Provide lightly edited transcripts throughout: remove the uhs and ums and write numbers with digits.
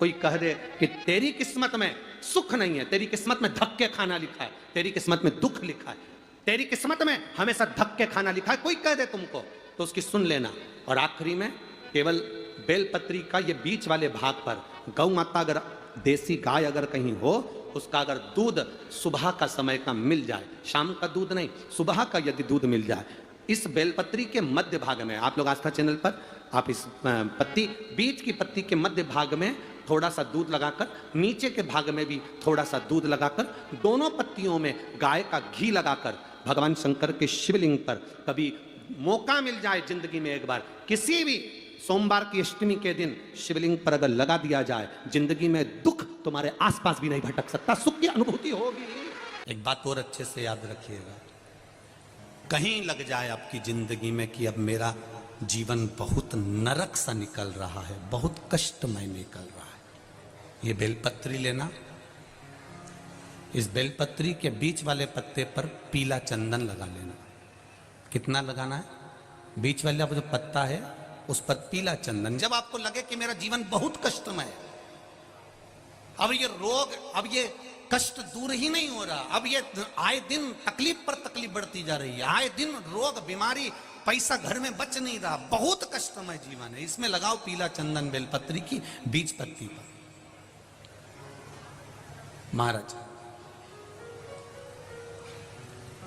कोई कह दे कि तेरी किस्मत में सुख नहीं है, तेरी किस्मत में धक्के खाना लिखा है, तेरी किस्मत में दुख लिखा है, तेरी किस्मत में हमेशा धक्के खाना लिखा है, कोई कह दे तुमको तो उसकी सुन लेना। और आखिरी में केवल बेलपत्री का ये बीच वाले भाग पर गौ माता, अगर देसी गाय अगर कहीं हो, उसका अगर दूध सुबह का समय का मिल जाए, शाम का दूध नहीं, सुबह का यदि दूध मिल जाए, इस बेलपत्री के मध्य भाग में, आप लोग आस्था चैनल पर आप इस पत्ती, बीच की पत्ती के मध्य भाग में थोड़ा सा दूध लगाकर, नीचे के भाग में भी थोड़ा सा दूध लगाकर, दोनों पत्तियों में गाय का घी लगाकर भगवान शंकर के शिवलिंग पर कभी मौका मिल जाए जिंदगी में एक बार, किसी भी सोमवार की अष्टमी के दिन शिवलिंग पर अगर लगा दिया जाए, जिंदगी में दुख तुम्हारे आसपास भी नहीं भटक सकता, सुख की अनुभूति होगी। एक बात और अच्छे से याद रखिएगा, कहीं लग जाए आपकी जिंदगी में कि अब मेरा जीवन बहुत नरक सा निकल रहा है, बहुत कष्टमय निकल रहा है, ये बेलपत्री लेना, इस बेलपत्री के बीच वाले पत्ते पर पीला चंदन लगा लेना। कितना लगाना है? बीच वाला जो पत्ता है उस पर पीला चंदन। जब आपको लगे कि मेरा जीवन बहुत कष्टमय है, अब ये रोग, अब ये कष्ट दूर ही नहीं हो रहा, अब ये आए दिन तकलीफ पर तकलीफ बढ़ती जा रही है, आए दिन रोग बीमारी, पैसा घर में बच नहीं रहा, बहुत कष्टमय जीवन है, इसमें लगाओ पीला चंदन बेलपत्री की बीज पत्ती पर। महाराज,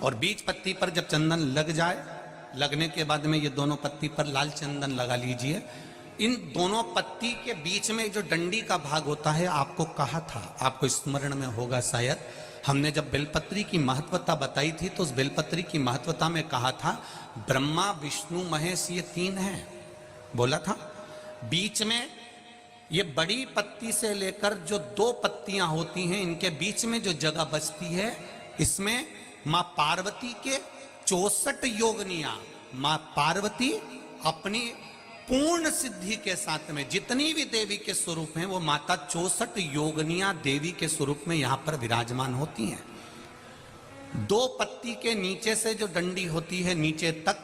और बीज पत्ती पर जब चंदन लग जाए, लगने के बाद में ये दोनों पत्ती पर लाल चंदन लगा लीजिए। इन दोनों पत्ती के बीच में जो डंडी का भाग होता है, आपको कहा था, आपको स्मरण में होगा शायद, हमने जब बेलपत्री की महत्वता बताई थी तो उस बेलपत्री की महत्वता में कहा था ब्रह्मा विष्णु महेश ये तीन हैं, बोला था। बीच में ये बड़ी पत्ती से लेकर जो दो पत्तियां होती हैं, इनके बीच में जो जगह बचती है, इसमें मां पार्वती के 64 योगनियां, मां पार्वती अपनी पूर्ण सिद्धि के साथ में जितनी भी देवी के स्वरूप हैं, वो माता 64 योगनियां देवी के स्वरूप में यहां पर विराजमान होती हैं। दो पत्ती के नीचे से जो डंडी होती है नीचे तक,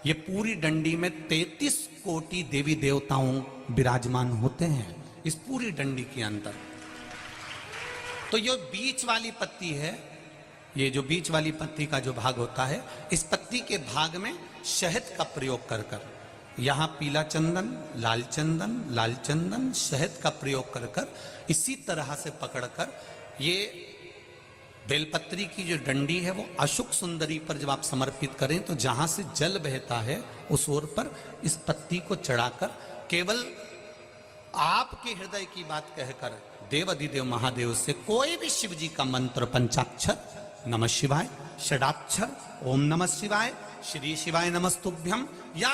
ये पूरी डंडी में 33 कोटि देवी देवताओं विराजमान होते हैं इस पूरी डंडी के अंदर। तो ये बीच वाली पत्ती है, ये जो बीच वाली पत्ती का जो भाग होता है, इस पत्ती के भाग में शहद का प्रयोग कर कर, यहां पीला चंदन, लाल चंदन, लाल चंदन, शहद का प्रयोग कर कर, इसी तरह से पकड़कर ये बेलपत्री की जो डंडी है वो अशुक सुंदरी पर जब आप समर्पित करें तो जहां से जल बहता है उस ओर पर इस पत्ती को चढ़ाकर केवल आपके हृदय की बात कहकर देवाधिदेव महादेव से कोई भी शिव जी का मंत्र, पंचाक्षर नमः शिवाय, षडाक्षर ओम नमः शिवाय, श्री शिवाय नमस्तुभ्यम, या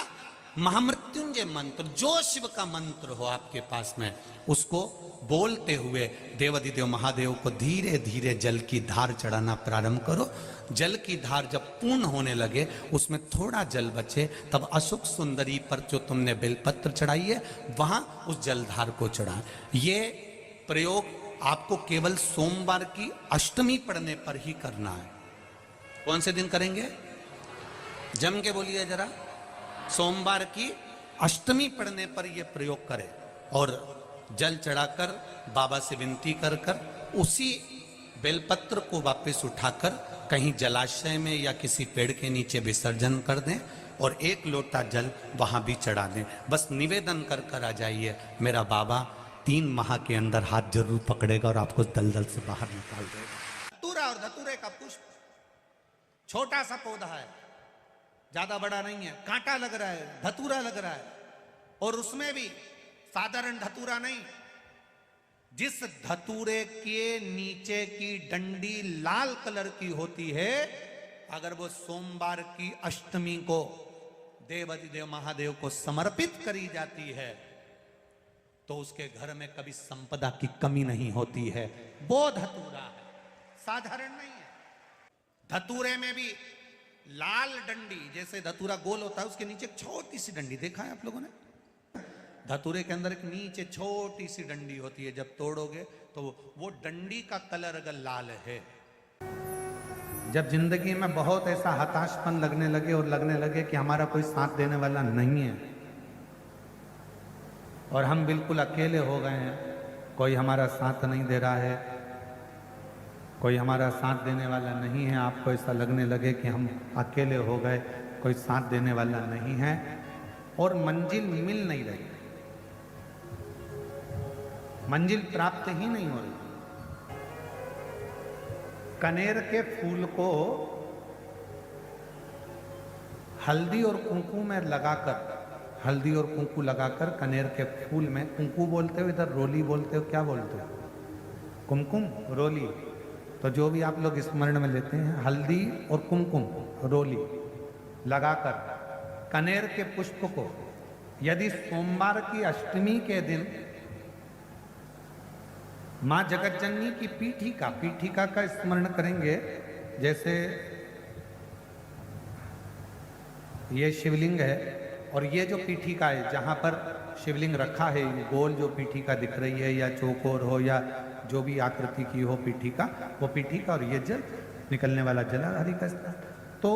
महामृत्युंजय मंत्र, जो शिव का मंत्र हो आपके पास में, उसको बोलते हुए देवाधिदेव महादेव को धीरे धीरे जल की धार चढ़ाना प्रारंभ करो। जल की धार जब पूर्ण होने लगे, उसमें थोड़ा जल बचे, तब अशुक सुंदरी पर जो तुमने बेलपत्र चढ़ाई है वहां उस जलधार को चढ़ा। ये प्रयोग आपको केवल सोमवार की अष्टमी पढ़ने पर ही करना है। कौन से दिन करेंगे? जम के बोलिए जरा। सोमवार की अष्टमी पढ़ने पर यह प्रयोग करें और जल चढ़ाकर बाबा से विनती कर कर उसी बेलपत्र को वापस उठाकर कहीं जलाशय में या किसी पेड़ के नीचे विसर्जन कर दें और एक लोटा जल वहां भी चढ़ा दें। बस निवेदन कर कर आ जाइए, मेरा बाबा 3 माह के अंदर हाथ जरूर पकड़ेगा और आपको दलदल से बाहर निकाल देगा। धतूरा और धतूरे का पुष्प छोटा सा पौधा है, ज्यादा बड़ा नहीं है, कांटा लग रहा है, धतूरा लग रहा है, और उसमें भी साधारण धतूरा नहीं, जिस धतूरे के नीचे की डंडी लाल कलर की होती है, अगर वो सोमवार की अष्टमी को देवाधिदेव महादेव को समर्पित करी जाती है तो उसके घर में कभी संपदा की कमी नहीं होती है। वो धतूरा है, साधारण नहीं है। धतूरे में भी लाल डंडी, जैसे धतूरा गोल होता है उसके नीचे एक छोटी सी डंडी, देखा है आप लोगों ने? धतूरे के अंदर एक नीचे छोटी सी डंडी होती है, जब तोड़ोगे तो वो डंडी का कलर अगर लाल है, जब जिंदगी में बहुत ऐसा हताशपन लगने लगे और लगने लगे कि हमारा कोई साथ देने वाला नहीं है और हम बिल्कुल अकेले हो गए हैं, कोई हमारा साथ नहीं दे रहा है, कोई हमारा साथ देने वाला नहीं है, आपको ऐसा लगने लगे कि हम अकेले हो गए, कोई साथ देने वाला नहीं है और मंजिल मिल नहीं रही, मंजिल प्राप्त ही नहीं हो रही। कनेर के फूल को हल्दी और कुंकू में लगाकर, हल्दी और कुंकू लगाकर कनेर के फूल में, कुंकू बोलते हो इधर, रोली बोलते हो, क्या बोलते हो? कुमकुम, रोली, तो जो भी आप लोग स्मरण में लेते हैं, हल्दी और कुमकुम, रोली लगाकर कनेर के पुष्प को यदि सोमवार की अष्टमी के दिन मां जगतजननी की पीठिका का स्मरण करेंगे, जैसे ये शिवलिंग है और ये जो पीठिका है जहाँ पर शिवलिंग रखा है, गोल जो पीठिका दिख रही है या चौकोर हो या जो भी आकृति की हो पीठिका, वो पीठिका और ये जल निकलने वाला जलाधारी का स्थान। तो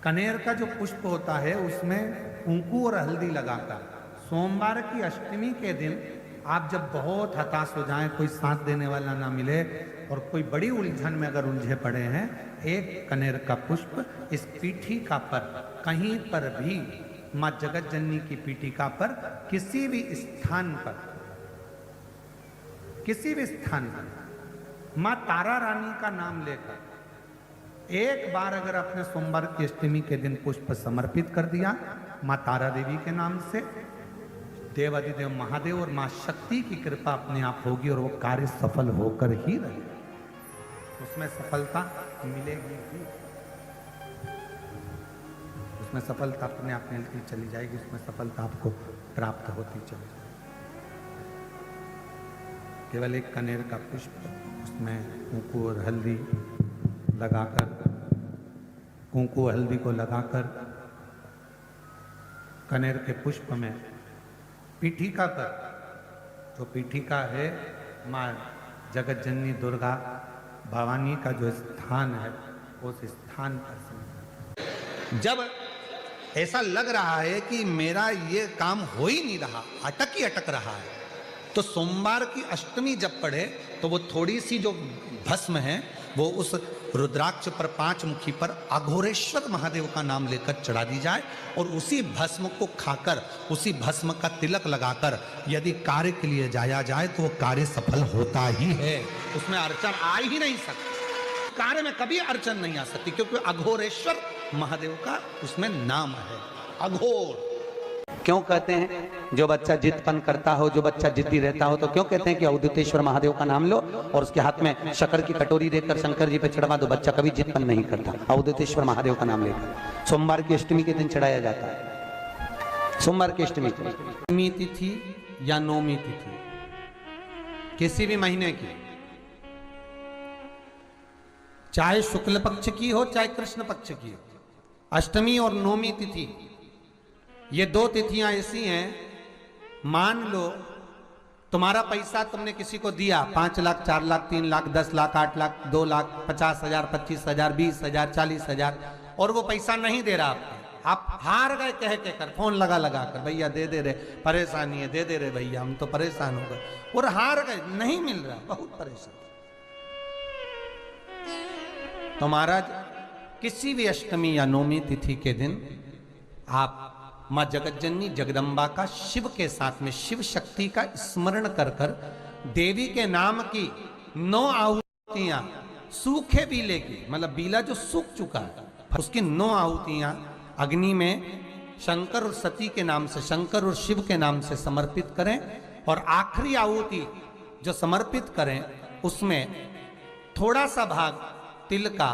कनेर का जो पुष्प होता है उसमें कुंकू और हल्दी लगाकर सोमवार की अष्टमी के दिन आप जब बहुत हताश हो जाएं, कोई साथ देने वाला ना मिले और कोई बड़ी उलझन में अगर उलझे पड़े हैं, एक कनेर का पुष्प इस पीठिका पर कहीं पर भी, मां जगतजननी की पीठिका पर किसी भी स्थान पर, किसी भी स्थान पर मां तारा रानी का नाम लेकर एक बार अगर अपने सोमवार की अष्टमी के दिन पुष्प समर्पित कर दिया मां तारा देवी के नाम से, देवाधिदेव महादेव और मां शक्ति की कृपा अपने आप होगी और वो कार्य सफल होकर ही रहेगा, उसमें सफलता मिलेगी ही, उसमें सफलता अपने आप मिलती चली जाएगी, उसमें सफलता आपको प्राप्त होती चली जाएगी। केवल एक कनेर का पुष्प, उसमें कुंकू और हल्दी लगाकर, कुंकू हल्दी को लगाकर कनेर के पुष्प में पीठिका पर, जो पीठिका है मां जगतजननी दुर्गा भवानी का जो स्थान है, उस स्थान पर जब ऐसा लग रहा है कि मेरा ये काम हो ही नहीं रहा, अटक ही अटक रहा है, तो सोमवार की अष्टमी जब पढ़े तो वो थोड़ी सी जो भस्म है वो उस रुद्राक्ष पर, 5 मुखी पर अघोरेश्वर महादेव का नाम लेकर चढ़ा दी जाए और उसी भस्म को खाकर, उसी भस्म का तिलक लगाकर यदि कार्य के लिए जाया जाए तो वो कार्य सफल होता ही है, उसमें अड़चन आ ही नहीं सकती, कार्य में कभी अड़चन नहीं आ सकती, क्योंकि अघोरेश्वर महादेव का उसमें नाम है, अघोर। क्यों कहते हैं जो बच्चा जिदपन करता हो, जो बच्चा जिद्दी रहता हो, तो क्यों कहते हैं कि अवधूतेश्वर महादेव का नाम लो और उसके हाथ में शक्कर की कटोरी देकर शंकर जी पे चढ़वा दो, बच्चा कभी जिदपन नहीं करता। अवधूतेश्वर महादेव का नाम लेकर सोमवार की अष्टमी के दिन चढ़ाया जाता है। सोमवार की अष्टमी तिथि या नौमी तिथि किसी भी महीने की, चाहे शुक्ल पक्ष की हो चाहे कृष्ण पक्ष की हो, अष्टमी और नौमी तिथि, ये 2 तिथियां ऐसी हैं, मान लो तुम्हारा पैसा तुमने किसी को दिया, 5 लाख, 4 लाख, 3 लाख, 10 लाख, 8 लाख, 2 लाख, 50,000, 25,000, 20,000, 40,000 और वो पैसा नहीं दे रहा आपको, आप हार गए कह के कर, फोन लगा कर, भैया दे दे रे, परेशानी है, दे दे रे भैया, हम तो परेशान हो गए, और हार गए, नहीं मिल रहा, बहुत परेशान। तो महाराज किसी भी अष्टमी या नौमी तिथि के दिन आप मां जगतजननी जगदम्बा का शिव के साथ में, शिव शक्ति का स्मरण कर कर देवी के नाम की 9 आहुतियां, सूखे बीले की, मतलब बीला जो सूख चुका है उसकी 9 आहुतियां अग्नि में शंकर और सती के नाम से, शंकर और शिव के नाम से समर्पित करें, और आखिरी आहुति जो समर्पित करें उसमें थोड़ा सा भाग तिल का,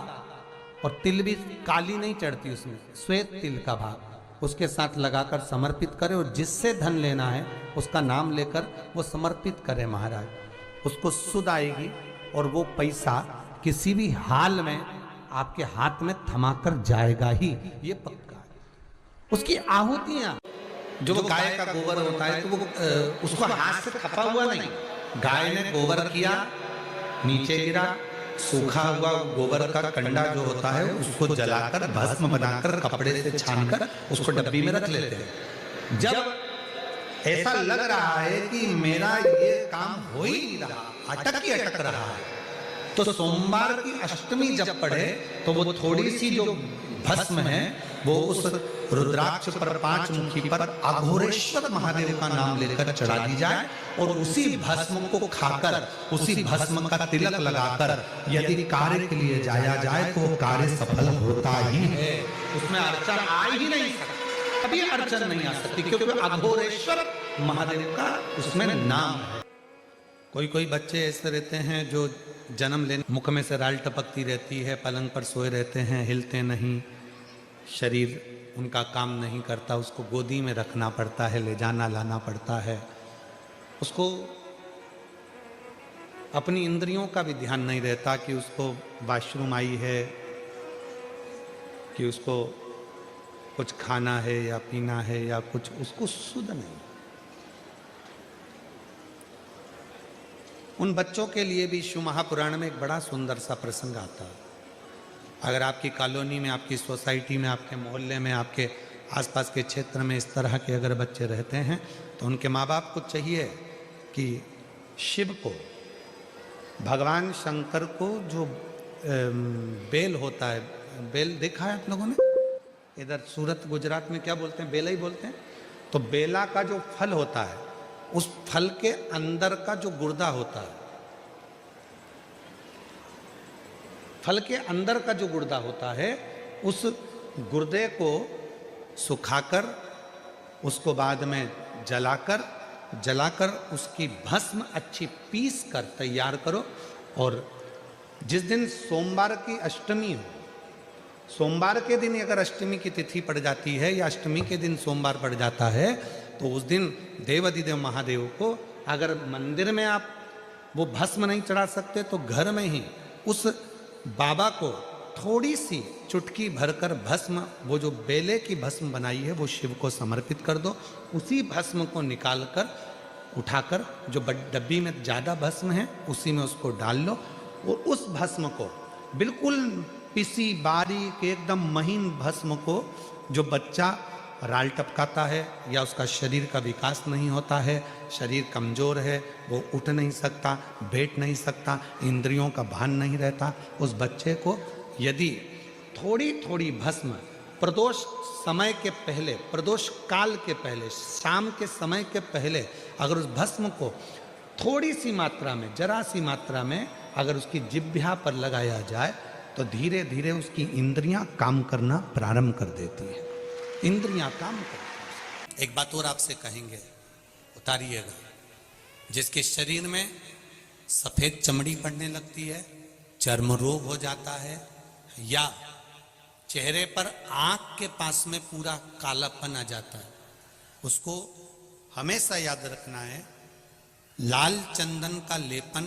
और तिल भी काली नहीं चढ़ती उसमें, श्वेत तिल का भाग उसके साथ लगाकर समर्पित करें, और जिससे धन लेना है उसका नाम लेकर वो समर्पित करें महाराज, उसको सुध आएगी और वो पैसा किसी भी हाल में आपके हाथ में थमाकर जाएगा ही, ये पक्का है। उसकी आहुतियां जो गाय का गोबर होता है तो वो उसको हाथ से थपा हुआ नहीं, गाय ने गोबर किया, नीचे गिरा, सूखा हुआ गोबर का कंडा जो होता है उसको जलाकर भस्म बनाकर कपड़े से छानकर उसको डब्बी में रख लेते हैं। जब ऐसा लग रहा है कि मेरा ये काम हो ही नहीं रहा, अटक ही अटक रहा है, तो सोमवार की अष्टमी जब पड़े तो वो थोड़ी सी जो भस्म है वो उस रुद्राक्ष पर, पांच मुखी पर अघोरेश्वर महादेव का नाम लेकर चढ़ा दी जाए और उसी भस्म को खाकर, उसी भस्म का तिलक लगाकर यदि कार्य के लिए जाया जाए तो वो कार्य सफल होता ही है। उसमें अड़चन आ ही नहीं सकती, अभी अड़चन नहीं आ सकती, क्योंकि अघोरेश्वर महादेव का उसमें नाम है। कोई कोई बच्चे ऐसे रहते हैं जो जन्म लेने मुख में से राल टपकती रहती है, पलंग पर सोए रहते हैं, हिलते नहीं, शरीर उनका काम नहीं करता, उसको गोदी में रखना पड़ता है, ले जाना लाना पड़ता है, उसको अपनी इंद्रियों का भी ध्यान नहीं रहता कि उसको वॉशरूम आई है, कि उसको कुछ खाना है या पीना है या कुछ, उसको सुध नहीं। उन बच्चों के लिए भी शिव महापुराण में एक बड़ा सुंदर सा प्रसंग आता है। अगर आपकी कॉलोनी में, आपकी सोसाइटी में, आपके मोहल्ले में, आपके आसपास के क्षेत्र में इस तरह के अगर बच्चे रहते हैं तो उनके माँ बाप को चाहिए कि शिव को, भगवान शंकर को जो बेल होता है, बेल देखा है आप लोगों ने? इधर सूरत गुजरात में क्या बोलते हैं? बेला ही बोलते हैं। तो बेला का जो फल होता है, उस फल के अंदर का जो गुर्दा होता है, फल के अंदर का जो गुर्दा होता है, उस गुर्दे को सुखाकर, उसको बाद में जलाकर उसकी भस्म अच्छी पीस कर तैयार करो। और जिस दिन सोमवार की अष्टमी हो, सोमवार के दिन अगर अष्टमी की तिथि पड़ जाती है या अष्टमी के दिन सोमवार पड़ जाता है, तो उस दिन देवाधिदेव महादेव को, अगर मंदिर में आप वो भस्म नहीं चढ़ा सकते तो घर में ही उस बाबा को थोड़ी सी चुटकी भरकर भस्म, वो जो बेले की भस्म बनाई है वो शिव को समर्पित कर दो। उसी भस्म को निकालकर उठाकर, जो डब्बी में ज़्यादा भस्म है उसी में उसको डाल लो और उस भस्म को बिल्कुल पिसी बारीक एकदम महीन भस्म को, जो बच्चा राल टपकाता है या उसका शरीर का विकास नहीं होता है, शरीर कमज़ोर है, वो उठ नहीं सकता, बैठ नहीं सकता, इंद्रियों का भान नहीं रहता, उस बच्चे को यदि थोड़ी थोड़ी भस्म प्रदोष समय के पहले, प्रदोष काल के पहले, शाम के समय के पहले अगर उस भस्म को थोड़ी सी मात्रा में, जरा सी मात्रा में अगर उसकी जिह्वा पर लगाया जाए तो धीरे धीरे उसकी इंद्रियां काम करना प्रारंभ कर देती है। इंद्रियां काम करती हैं। एक बात और आपसे कहेंगे, उतारिएगा। जिसके शरीर में सफेद चमड़ी पड़ने लगती है, चर्म रोग हो जाता है, या चेहरे पर आंख के पास में पूरा कालापन आ जाता है, उसको हमेशा याद रखना है, लाल चंदन का लेपन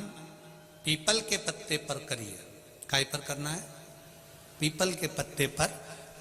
पीपल के पत्ते पर करिए। काय पर करना है? पीपल के पत्ते पर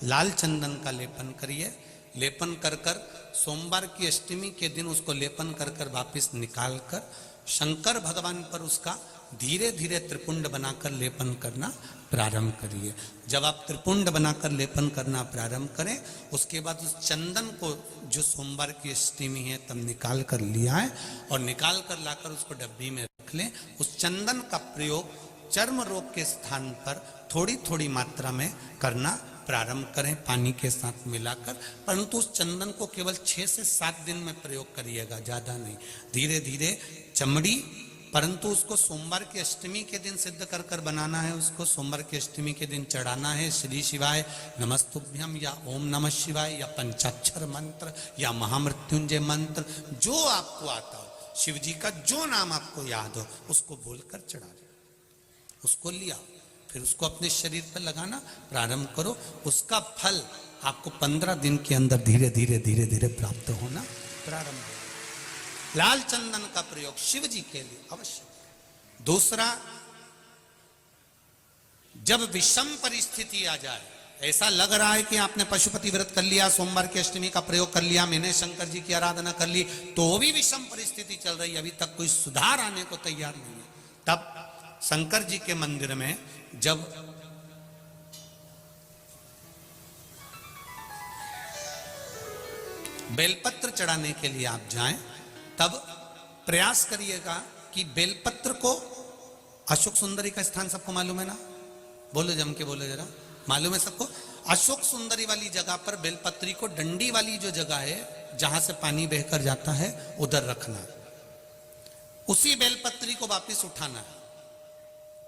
लाल चंदन का लेपन करिए। लेपन कर कर सोमवार की अष्टमी के दिन उसको लेपन कर कर वापिस निकाल कर शंकर भगवान पर उसका धीरे धीरे त्रिपुंड बनाकर लेपन करना प्रारंभ करिए। जब आप त्रिपुंड बनाकर लेपन करना प्रारंभ करें, उसके बाद उस चंदन को, जो सोमवार की अष्टमी है, तब निकाल कर लिया है और निकाल कर लाकर उसको डब्बी में रख लें। उस चंदन का प्रयोग चर्म रोग के स्थान पर थोड़ी थोड़ी मात्रा में करना प्रारंभ करें, पानी के साथ मिलाकर। परंतु उस चंदन को केवल 6 से 7 दिन में प्रयोग करिएगा, ज़्यादा नहीं। धीरे धीरे चमड़ी, परंतु उसको सोमवार की अष्टमी के दिन सिद्ध कर कर बनाना है, उसको सोमवार की अष्टमी के दिन चढ़ाना है। श्री शिवाय नमस्तुभ्यम या ओम नमः शिवाय या पंचाक्षर मंत्र या महामृत्युंजय मंत्र, जो आपको आता हो, शिव जी का जो नाम आपको याद हो, उसको बोलकर चढ़ा दो। उसको लिया, फिर उसको अपने शरीर पर लगाना प्रारंभ करो। उसका फल आपको 15 दिन के अंदर धीरे धीरे धीरे धीरे प्राप्त होना प्रारंभ हो। लाल चंदन का प्रयोग शिव जी के लिए अवश्य। दूसरा, जब विषम परिस्थिति आ जाए, ऐसा लग रहा है कि आपने पशुपति व्रत कर लिया, सोमवार की अष्टमी का प्रयोग कर लिया, मैंने शंकर जी की आराधना कर ली, तो भी विषम परिस्थिति चल रही है, अभी तक कोई सुधार आने को तैयार नहीं है, तब शंकर जी के मंदिर में जब बेलपत्र चढ़ाने के लिए आप जाएं, तब प्रयास करिएगा कि बेलपत्र को, अशोक सुंदरी का स्थान सबको मालूम है ना? बोलो जम के बोलो जरा, मालूम है सबको? अशोक सुंदरी वाली जगह पर बेलपत्री को डंडी वाली जो जगह है जहां से पानी बहकर जाता है उधर रखना। उसी बेलपत्री को वापस उठाना है।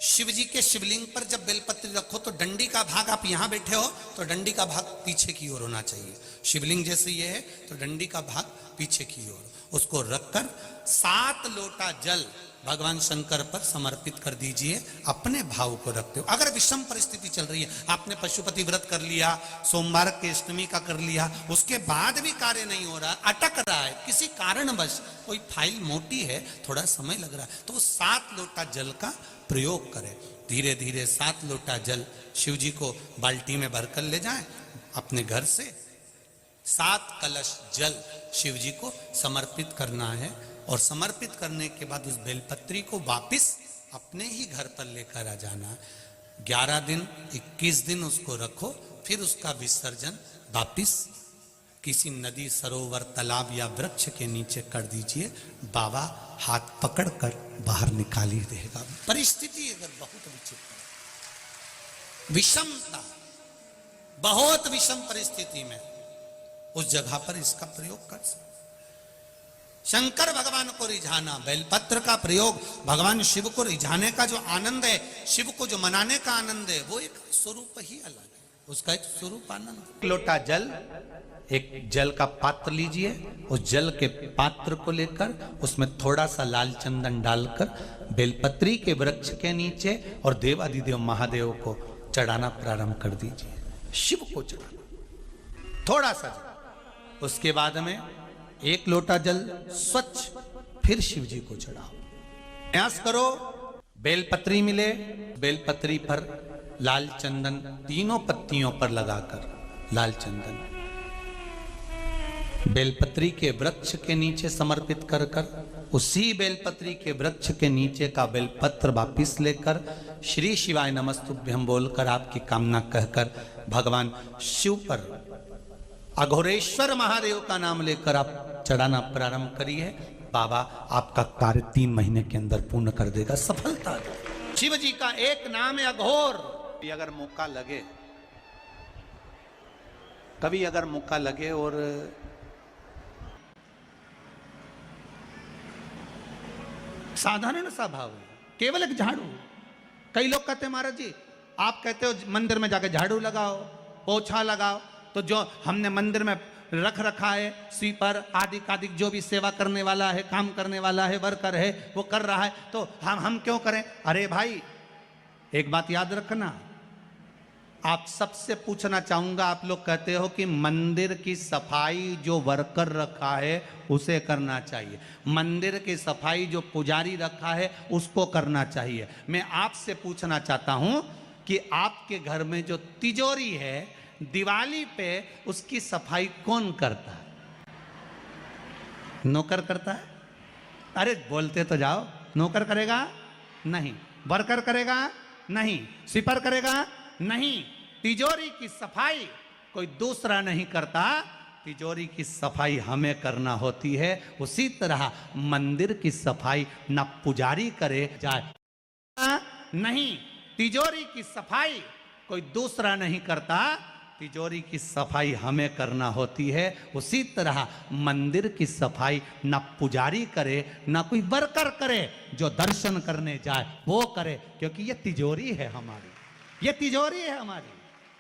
शिव जी के शिवलिंग पर जब बेलपत्री रखो तो डंडी का भाग, आप यहां बैठे हो तो डंडी का भाग पीछे की ओर होना चाहिए। शिवलिंग जैसे ये है तो डंडी का भाग पीछे की ओर, उसको रखकर 7 लोटा जल भगवान शंकर पर समर्पित कर दीजिए, अपने भाव को रखते हो। अगर विषम परिस्थिति चल रही है, आपने पशुपति व्रत कर लिया, सोमवार के अष्टमी का कर लिया, उसके बाद भी कार्य नहीं हो रहा, अटक रहा है, किसी कारणवश कोई फाइल मोटी है, थोड़ा समय लग रहा है, तो 7 लोटा जल का प्रयोग करें। धीरे धीरे 7 लोटा जल शिव जी को बाल्टी में भरकर ले जाएं अपने घर से। 7 कलश जल शिव जी को समर्पित करना है और समर्पित करने के बाद उस बेलपत्री को वापस अपने ही घर पर लेकर आ जाना। 11 दिन 21 दिन उसको रखो, फिर उसका विसर्जन वापिस किसी नदी, सरोवर, तालाब या वृक्ष के नीचे कर दीजिए। बाबा हाथ पकड़कर बाहर निकाल ही देगा। परिस्थिति अगर बहुत विचित्र, विषमता, बहुत विषम परिस्थिति में उस जगह पर इसका प्रयोग कर सकते। शंकर भगवान को रिझाना, बेलपत्र का प्रयोग भगवान शिव को रिझाने का जो आनंद है, शिव को जो मनाने का आनंद है, वो एक स्वरूप ही अलग है, उसका एक स्वरूप आनंद। एक लोटा जल, एक जल का पात्र लीजिए, उस जल के पात्र को लेकर उसमें थोड़ा सा लाल चंदन डालकर बेलपत्री के वृक्ष के नीचे और देवादिदेव महादेव को चढ़ाना प्रारंभ कर दीजिए। शिव को चढ़ाना थोड़ा सा जल, उसके बाद में 1 लोटा जल स्वच्छ फिर शिव जी को चढ़ाओ। प्रयास करो बेलपत्री मिले, बेलपत्री पर लाल चंदन तीनों पत्तियों पर लगाकर लाल चंदन बेलपत्री के वृक्ष के नीचे समर्पित कर कर उसी बेलपत्री के वृक्ष के नीचे का बेलपत्र वापिस लेकर श्री शिवाय नमस्तुभ्यं बोलकर आपकी कामना कहकर भगवान शिव पर अघोरेश्वर महादेव का नाम लेकर आप चढ़ाना प्रारंभ करिए। बाबा आपका कार्य 3 महीने के अंदर पूर्ण कर देगा, सफलता देगा। शिव जी का एक नाम है अघोर। अगर मौका लगे, कभी अगर मौका लगे और साधारण सा भाव है, केवल एक झाड़ू। कई लोग कहते हैं महाराज जी, आप कहते हो मंदिर में जाके झाड़ू लगाओ, पोछा लगाओ, तो जो हमने मंदिर में रख रखा है स्वीपर आदि जो भी सेवा करने वाला है, काम करने वाला है, वर्कर है, वो कर रहा है, तो हम क्यों करें? अरे भाई, एक बात याद रखना, आप सबसे पूछना चाहूंगा, आप लोग कहते हो कि मंदिर की सफाई जो वर्कर रखा है उसे करना चाहिए, मंदिर की सफाई जो पुजारी रखा है उसको करना चाहिए। मैं आपसे पूछना चाहता हूं कि आपके घर में जो तिजोरी है, दिवाली पे उसकी सफाई कौन करता है? नौकर करता है? अरे बोलते तो जाओ। नौकर करेगा? नहीं। वर्कर करेगा? नहीं। स्वीपर करेगा? नहीं। तिजोरी की सफाई कोई दूसरा नहीं करता, तिजोरी की सफाई हमें करना होती है। उसी तरह मंदिर की सफाई ना पुजारी करे जाए, नहीं, तिजोरी की सफाई कोई दूसरा नहीं करता, तिजोरी की सफाई हमें करना होती है। उसी तरह मंदिर की सफाई ना पुजारी करे ना कोई वर्कर करे, जो दर्शन करने जाए वो करे, क्योंकि ये तिजोरी है हमारी, ये तिजोरी है हमारी,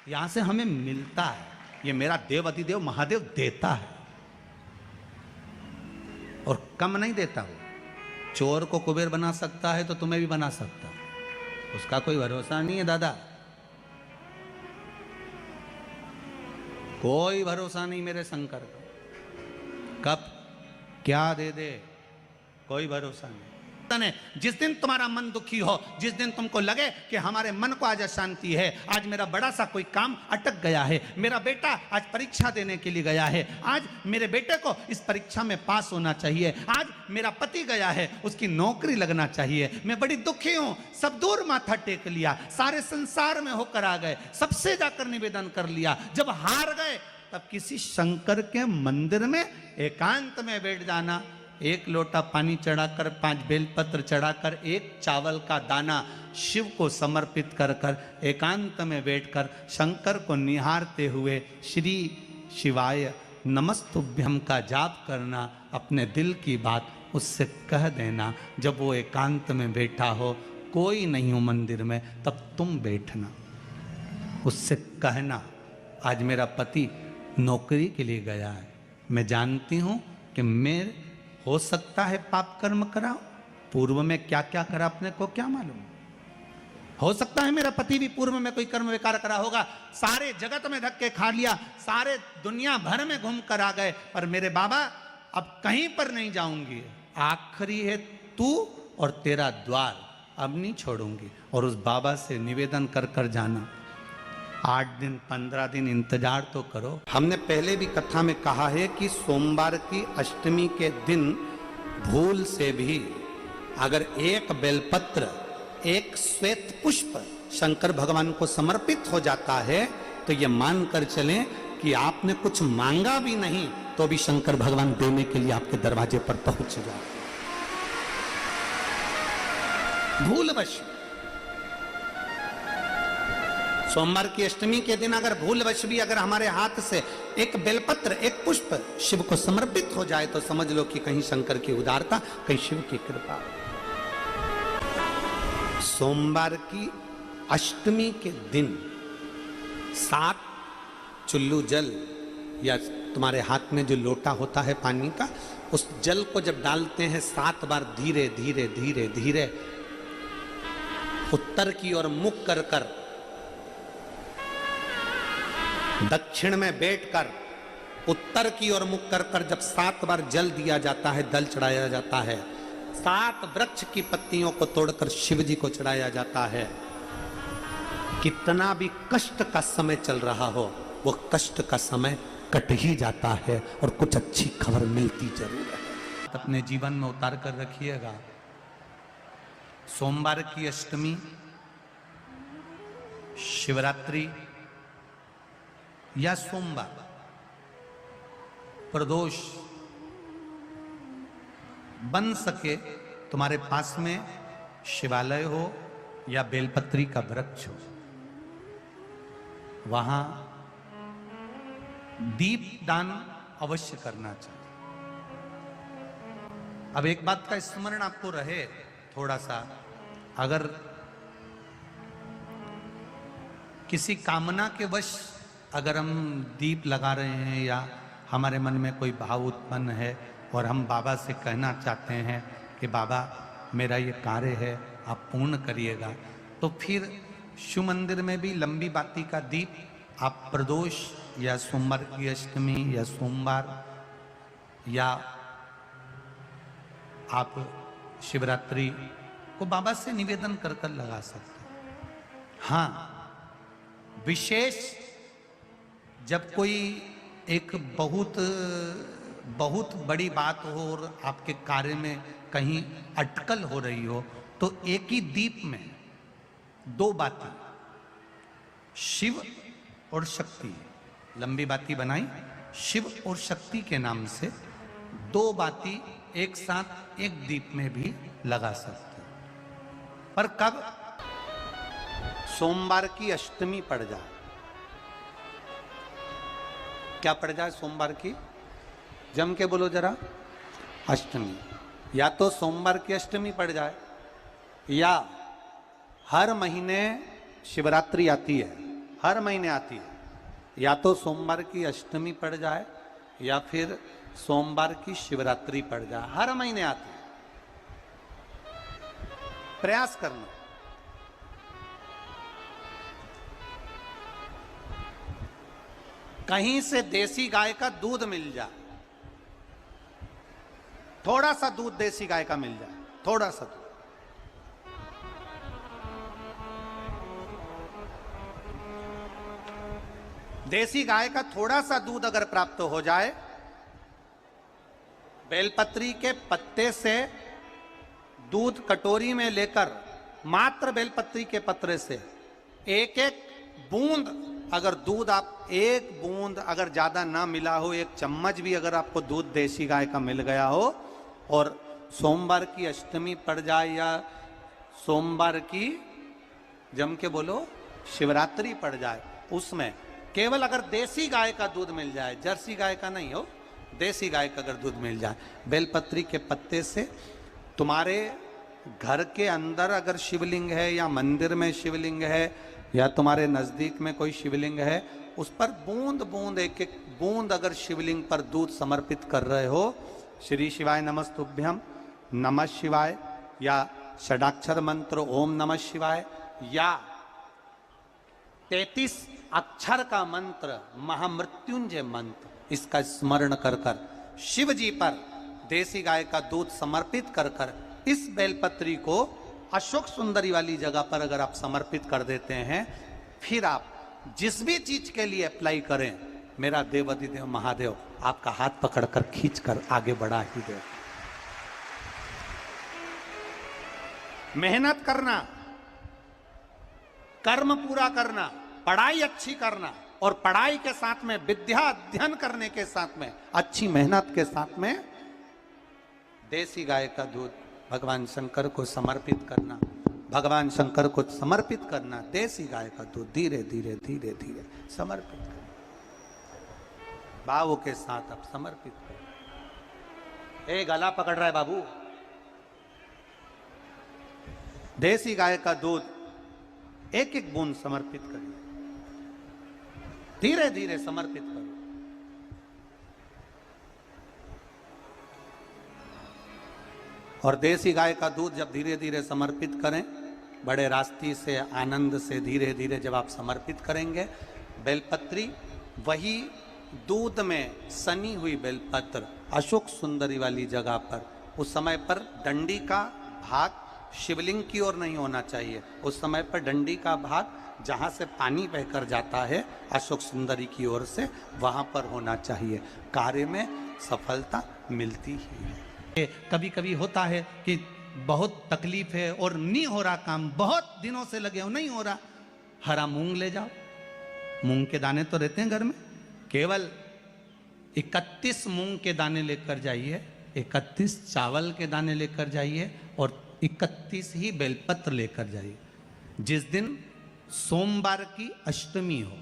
यहां से हमें मिलता है, ये मेरा देव अतिदेव महादेव देता है और कम नहीं देता। वो चोर को कुबेर बना सकता है तो तुम्हें भी बना सकता है, उसका कोई भरोसा नहीं है दादा, कोई भरोसा नहीं मेरे शंकर का, कब क्या दे दे कोई भरोसा नहीं। जिस दिन तुम्हारा मन दुखी हो, जिस दिन तुमको लगे कि हमारे मन को आज अशांति है, आज मेरा बड़ा सा कोई काम अटक गया है, मेरा बेटा आज परीक्षा देने के लिए गया है, आज मेरे बेटे को इस परीक्षा में पास होना चाहिए, आज मेरा पति गया है उसकी नौकरी लगना चाहिए, मैं बड़ी दुखी हूं, सब दूर माथा टेक लिया, सारे संसार में होकर आ गए, सबसे जाकर निवेदन कर लिया, जब हार गए तब किसी शंकर के मंदिर में एकांत में बैठ जाना, एक लोटा पानी चढ़ाकर, 5 बेलपत्र चढ़ाकर, एक चावल का दाना शिव को समर्पित कर कर एकांत में बैठकर शंकर को निहारते हुए श्री शिवाय नमस्तुभ्यम का जाप करना, अपने दिल की बात उससे कह देना। जब वो एकांत में बैठा हो, कोई नहीं हो मंदिर में, तब तुम बैठना, उससे कहना आज मेरा पति नौकरी के लिए गया है, मैं जानती हूं कि मैं हो सकता है पाप कर्म करा, पूर्व में क्या क्या करा अपने को क्या मालूम, हो सकता है मेरा पति भी पूर्व में कोई कर्म विकार करा होगा, सारे जगत में धक्के खा लिया, सारे दुनिया भर में घूम कर आ गए, पर मेरे बाबा अब कहीं पर नहीं जाऊंगी, आखिरी है तू और तेरा द्वार, अब नहीं छोड़ूंगी। और उस बाबा से निवेदन कर कर जाना, 8 दिन 15 दिन इंतजार तो करो। हमने पहले भी कथा में कहा है कि सोमवार की अष्टमी के दिन भूल से भी अगर एक बेलपत्र, एक श्वेत पुष्प शंकर भगवान को समर्पित हो जाता है, तो ये मानकर चलें कि आपने कुछ मांगा भी नहीं तो भी शंकर भगवान देने के लिए आपके दरवाजे पर पहुंच जाए। भूलवश सोमवार की अष्टमी के दिन अगर भूलवश भी अगर हमारे हाथ से एक बेलपत्र, एक पुष्प शिव को समर्पित हो जाए, तो समझ लो कि कहीं शंकर की उदारता, कहीं शिव की कृपा। सोमवार की अष्टमी के दिन 7 चुल्लू जल या तुम्हारे हाथ में जो लोटा होता है पानी का, उस जल को जब डालते हैं 7 बार धीरे धीरे धीरे धीरे उत्तर की ओर मुख कर कर, दक्षिण में बैठकर उत्तर की ओर मुख कर कर जब 7 बार जल दिया जाता है, दल चढ़ाया जाता है, 7 वृक्ष की पत्तियों को तोड़कर शिव जी को चढ़ाया जाता है। कितना भी कष्ट का समय चल रहा हो, वो कष्ट का समय कट ही जाता है और कुछ अच्छी खबर मिलती जरूर है। अपने जीवन में उतार कर रखिएगा। सोमवार की अष्टमी, शिवरात्रि या सोमवार, प्रदोष, बन सके तुम्हारे पास में शिवालय हो या बेलपत्री का वृक्ष हो, वहां दीप दान अवश्य करना चाहिए। अब एक बात का स्मरण आपको रहे थोड़ा सा, अगर किसी कामना के वश अगर हम दीप लगा रहे हैं या हमारे मन में कोई भाव उत्पन्न है और हम बाबा से कहना चाहते हैं कि बाबा मेरा ये कार्य है आप पूर्ण करिएगा, तो फिर शिव मंदिर में भी लंबी बाती का दीप आप प्रदोष या सोमवार की अष्टमी या सोमवार या आप शिवरात्रि को बाबा से निवेदन कर कर लगा सकते हैं। हाँ, विशेष जब कोई एक बहुत बड़ी बात हो और आपके कार्य में कहीं अटकल हो रही हो, तो एक ही दीप में 2 बाती, शिव और शक्ति, लंबी बाती बनाई शिव और शक्ति के नाम से, 2 बाती एक साथ एक दीप में भी लगा सकते हैं। पर कब? सोमवार की अष्टमी पड़ जाए। क्या पड़ जाए सोमवार की? जम के बोलो जरा। अष्टमी। या तो सोमवार की अष्टमी पड़ जाए, या हर महीने शिवरात्रि आती है, हर महीने आती है, या तो सोमवार की अष्टमी पड़ जाए या फिर सोमवार की शिवरात्रि पड़ जाए, हर महीने आती है। प्रयास करना। कहीं से देसी गाय का दूध मिल जाए, थोड़ा सा दूध देसी गाय का मिल जाए, थोड़ा सा दूध, देसी गाय का थोड़ा सा दूध अगर प्राप्त हो जाए, बेलपत्री के पत्ते से दूध कटोरी में लेकर, मात्र बेलपत्री के पत्रे से एक एक बूंद अगर दूध आप एक बूंद अगर ज्यादा ना मिला हो, एक चम्मच भी अगर आपको दूध देसी गाय का मिल गया हो और सोमवार की अष्टमी पड़ जाए या सोमवार की जम के बोलो शिवरात्रि पड़ जाए, उसमें केवल अगर देसी गाय का दूध मिल जाए, जर्सी गाय का नहीं हो, देसी गाय का अगर दूध मिल जाए, बेलपत्री के पत्ते से तुम्हारे घर के अंदर अगर शिवलिंग है या मंदिर में शिवलिंग है या तुम्हारे नजदीक में कोई शिवलिंग है, उस पर बूंद बूंद एक एक बूंद अगर शिवलिंग पर दूध समर्पित कर रहे हो, श्री शिवाय नमस्तुभ्यम, नमः शिवाय या षडाक्षर मंत्र ओम नमः शिवाय या 33 अक्षर का मंत्र महामृत्युंजय मंत्र, इसका स्मरण कर कर शिव जी पर देसी गाय का दूध समर्पित कर कर इस बेलपत्री को अशोक सुंदरी वाली जगह पर अगर आप समर्पित कर देते हैं, फिर आप जिस भी चीज के लिए अप्लाई करें, मेरा देवाधिदेव महादेव आपका हाथ पकड़कर खींचकर आगे बढ़ा ही दे। मेहनत करना, कर्म पूरा करना, पढ़ाई अच्छी करना और पढ़ाई के साथ में विद्या अध्ययन करने के साथ में अच्छी मेहनत के साथ में देसी गाय का दूध भगवान शंकर को समर्पित करना, भगवान शंकर को समर्पित करना, देसी गाय का दूध धीरे धीरे धीरे धीरे समर्पित करना, भावों के साथ आप समर्पित करें। ए गला पकड़ रहा है बाबू, देसी गाय का दूध एक एक बूंद समर्पित करिए, धीरे धीरे समर्पित करो। और देसी गाय का दूध जब धीरे धीरे समर्पित करें, बड़े रास्ते से आनंद से धीरे धीरे जब आप समर्पित करेंगे, बेलपत्री वही दूध में सनी हुई बेलपत्र अशोक सुंदरी वाली जगह पर, उस समय पर डंडी का भाग शिवलिंग की ओर नहीं होना चाहिए, उस समय पर डंडी का भाग जहाँ से पानी बहकर जाता है अशोक सुंदरी की ओर से, वहाँ पर होना चाहिए। कार्य में सफलता मिलती ही है। कभी कभी होता है कि बहुत तकलीफ है और नहीं हो रहा काम, बहुत दिनों से लगे हो नहीं हो रहा, हरा मूंग ले जाओ, मूंग के दाने तो रहते हैं घर में, केवल 31 मूंग के दाने लेकर जाइए, 31 चावल के दाने लेकर जाइए और 31 ही बेलपत्र लेकर जाइए। जिस दिन सोमवार की अष्टमी हो,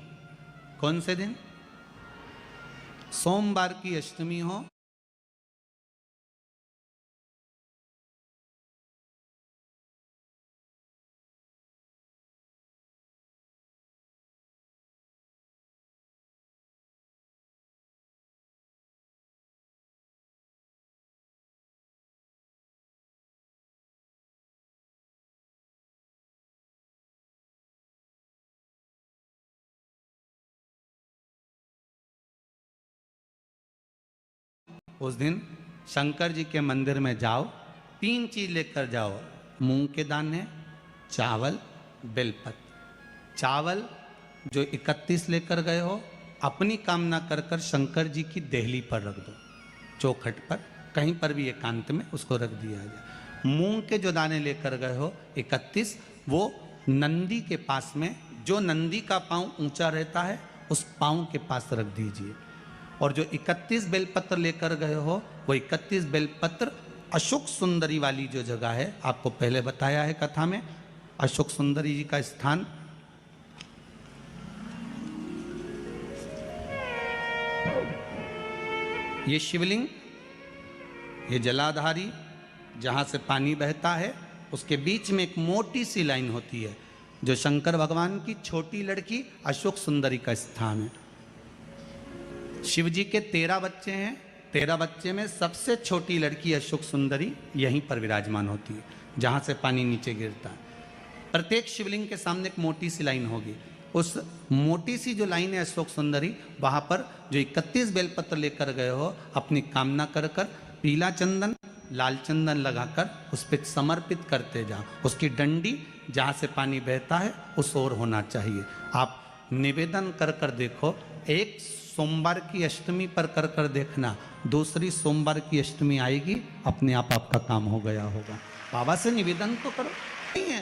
कौन से दिन? सोमवार की अष्टमी हो, उस दिन शंकर जी के मंदिर में जाओ, 3 चीज लेकर जाओ, मूंग के दाने, चावल, बेलपत्र। चावल जो 31 लेकर गए हो, अपनी कामना कर कर शंकर जी की देहली पर रख दो, चौखट पर, कहीं पर भी एकांत में उसको रख दिया जाए। मूंग के जो दाने लेकर गए हो 31, वो नंदी के पास में, जो नंदी का पांव ऊंचा रहता है उस पांव के पास रख दीजिए। और जो 31 बेलपत्र लेकर गए हो, वो 31 बेलपत्र अशोक सुंदरी वाली जो जगह है, आपको पहले बताया है कथा में, अशोक सुंदरी जी का स्थान ये शिवलिंग, ये जलाधारी जहाँ से पानी बहता है, उसके बीच में एक मोटी सी लाइन होती है जो शंकर भगवान की छोटी लड़की अशोक सुंदरी का स्थान है। शिव जी के 13 बच्चे हैं, 13 बच्चे में सबसे छोटी लड़की अशोक सुंदरी यहीं पर विराजमान होती है, जहाँ से पानी नीचे गिरता है। प्रत्येक शिवलिंग के सामने एक मोटी सी लाइन होगी, उस मोटी सी जो लाइन है अशोक सुंदरी, वहाँ पर जो 31 बेलपत्र लेकर गए हो, अपनी कामना कर कर पीला चंदन लाल चंदन लगाकर उस पर समर्पित करते जाओ। उसकी डंडी जहाँ से पानी बहता है उस ओर होना चाहिए। आप निवेदन कर कर देखो, एक सोमवार की अष्टमी पर कर कर देखना, दूसरी सोमवार की अष्टमी आएगी, अपने आप आपका काम हो गया होगा। बाबा से निवेदन तो करो, नहीं है